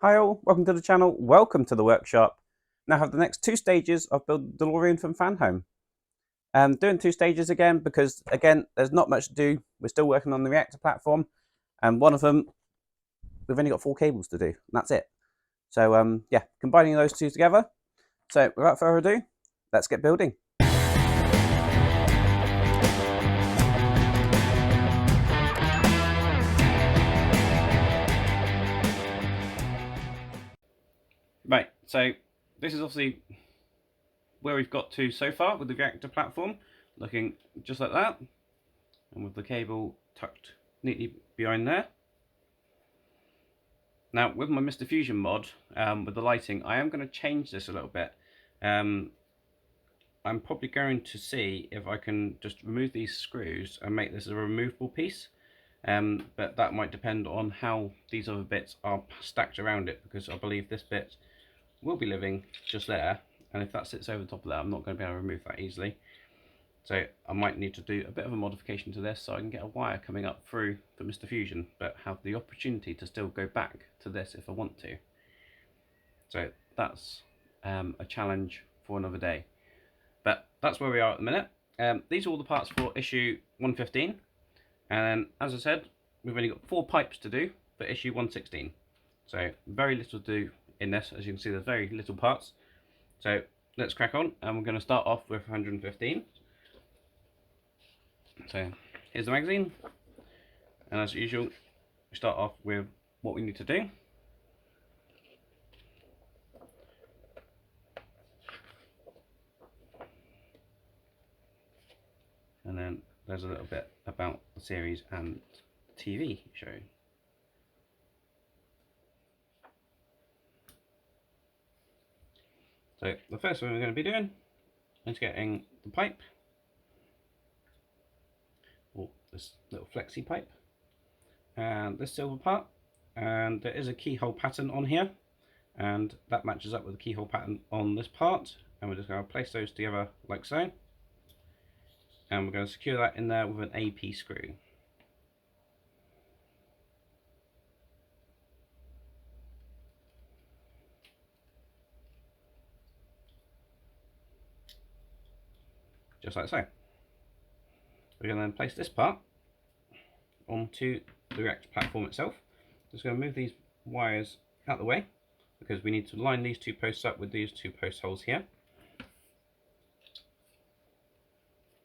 Hi all, welcome to the channel, welcome to the workshop. Now I have the next two stages of build Delorean from fan home. Doing two stages again because again there's not much to do. We're still working on the reactor platform and one of them we've only got 4 cables to do and that's it. So yeah, combining those two together. So without further ado, let's get building. Right, so this is obviously where we've got to so far with the reactor platform, looking just like that, and with the cable tucked neatly behind there. Now with my Mr. Fusion mod, with the lighting, I am going to change this a little bit. I'm probably going to see if I can just remove these screws and make this a removable piece. But that might depend on how these other bits are stacked around it, because I believe this bit will be living just there, and if that sits over the top of that, I'm not going to be able to remove that easily. So I might need to do a bit of a modification to this so I can get a wire coming up through for Mr. Fusion, but have the opportunity to still go back to this if I want to. So that's a challenge for another day. But that's where we are at the minute. These are all the parts for issue 115. And as I said, we've only got 4 pipes to do for issue 116. So very little to do in this. As you can see, there's very little parts. So let's crack on, and we're going to start off with 115. So here's the magazine, and as usual, we start off with what we need to do. And then there's a little bit about the series and TV show. So the first thing we're going to be doing is getting the pipe, or this little flexi pipe, and this silver part, and there is a keyhole pattern on here, and that matches up with the keyhole pattern on this part, and we're just going to place those together like so, and we're going to secure that in there with an AP screw. Just like so. We're going to then place this part onto the reactor platform itself. Just going to move these wires out the way, because we need to line these 2 posts up with these 2 post holes here.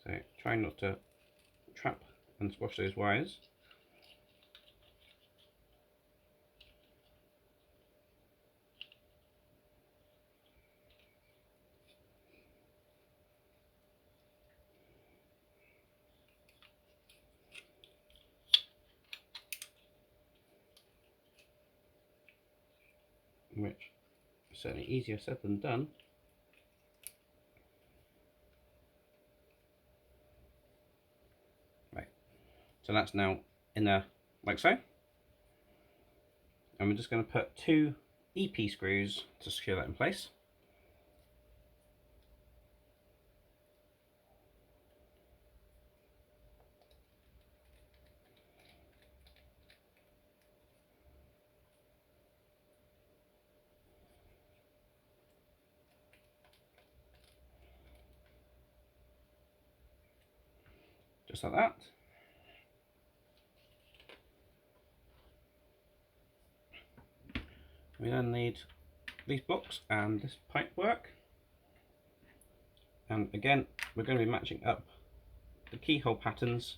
So try not to trap and squash those wires. Which is certainly easier said than done. Right, so that's now in there like so. And we're just going to put 2 EP screws to secure that in place. Just like that. We then need these blocks and this pipe work, and again we're going to be matching up the keyhole patterns.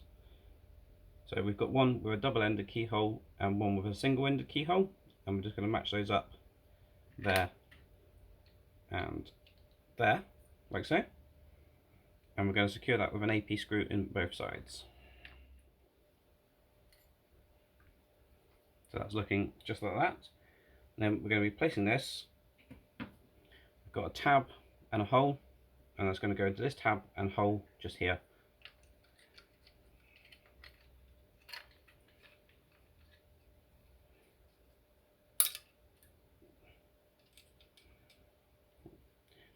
So we've got one with a double-ended keyhole and one with a single-ended keyhole, and we're just going to match those up there and there, like so. And we're going to secure that with an AP screw in both sides. So that's looking just like that. And then we're going to be placing this. We've got a tab and a hole, and that's going to go into this tab and hole just here.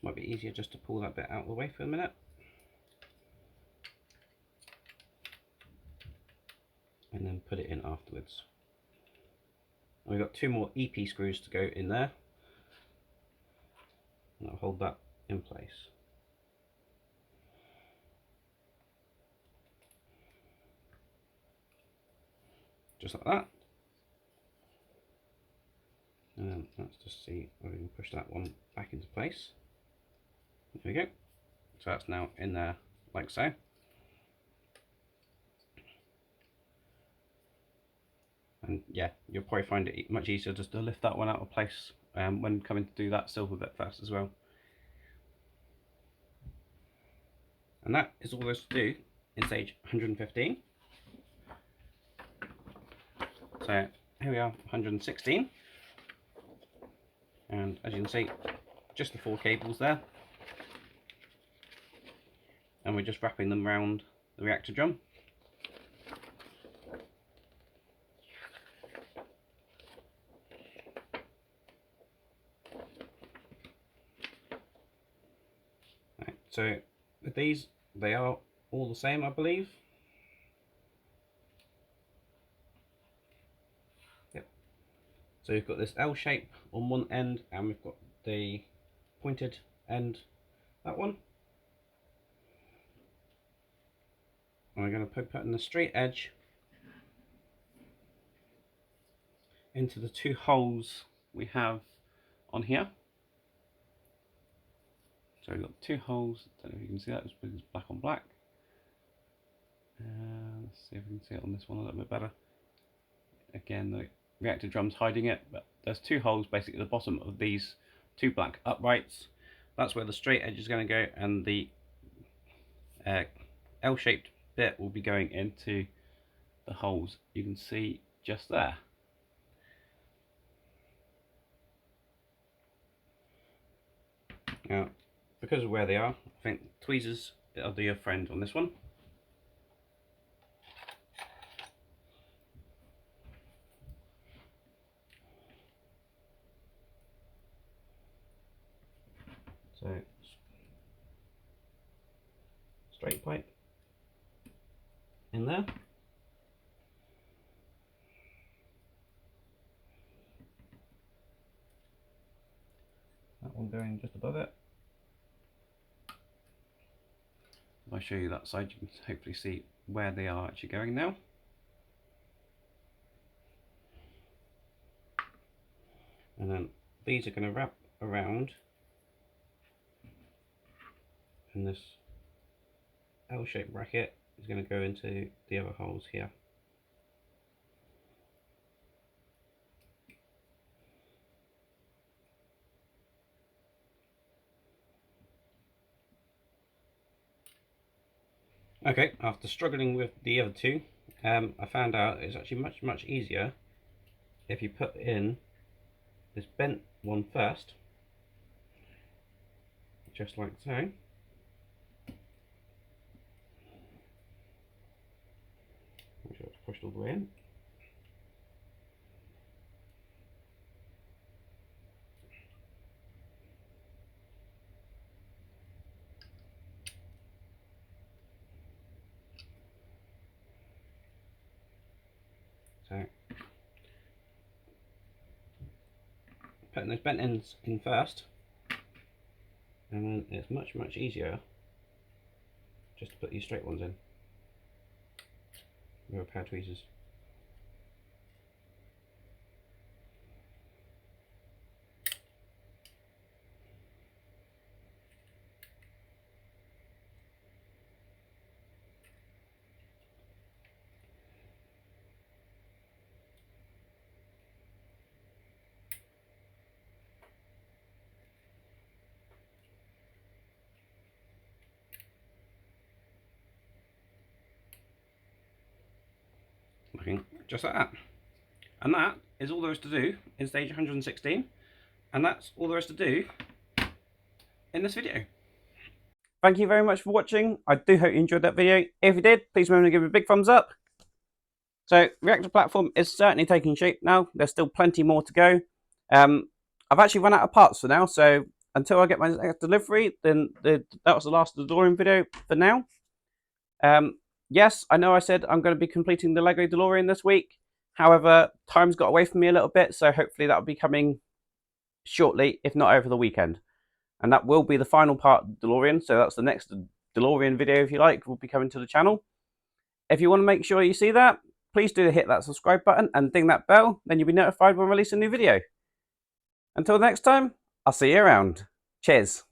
Might be easier just to pull that bit out of the way for a minute. And then put it in afterwards. we've got 2 more EP screws to go in there. And I'll hold that in place. Just like that. And then let's just see if we can push that one back into place. There we go. So that's now in there like so. And yeah, you'll probably find it much easier just to lift that one out of place when coming to do that silver bit first as well. And that is all there's to do in stage 115. So here we are, 116. And as you can see, just the 4 cables there. And we're just wrapping them around the reactor drum. Right, so with these, they are all the same, I believe. Yep. So we've got this L shape on one end, and we've got the pointed end, that one. And we're going to poke that in the straight edge into the 2 holes we have on here. So we've got 2 holes. Don't know if you can see that, it's black on black. Let's see if we can see it on this one a little bit better. Again, the reactor drum's hiding it, but there's 2 holes basically at the bottom of these 2 black uprights. That's where the straight edge is going to go, and the L-shaped bit will be going into the holes you can see just there. Now, because of where they are, I think tweezers are your friend on this one. So, straight pipe in there. That one going just above it. If I show you that side, you can hopefully see where they are actually going now. And then these are going to wrap around, and this L-shaped bracket is going to go into the other holes here. Okay, after struggling with the other 2, I found out it's actually much easier if you put in this bent one first, just like so. Make sure it's pushed all the way in. So, putting those bent ends in first, and then it's much easier just to put these straight ones in with a pair of tweezers. Looking just like that. And that is all there is to do in stage 116, and that's all there is to do in this video. Thank you very much for watching. I do hope you enjoyed that video. If you did, please remember to give it a big thumbs up. So, reactor platform is certainly taking shape now. There's still plenty more to go. I've actually run out of parts for now, so until I get my next delivery, then that was the last Delorean video for now. Yes, I know I said I'm going to be completing the Lego Delorean this week. However, time's got away from me a little bit, so hopefully that'll be coming shortly, if not over the weekend. And that will be the final part of DeLorean, so that's the next DeLorean video, if you like, will be coming to the channel. If you want to make sure you see that, please do hit that subscribe button and ding that bell, then you'll be notified when I release a new video. Until next time, I'll see you around. Cheers.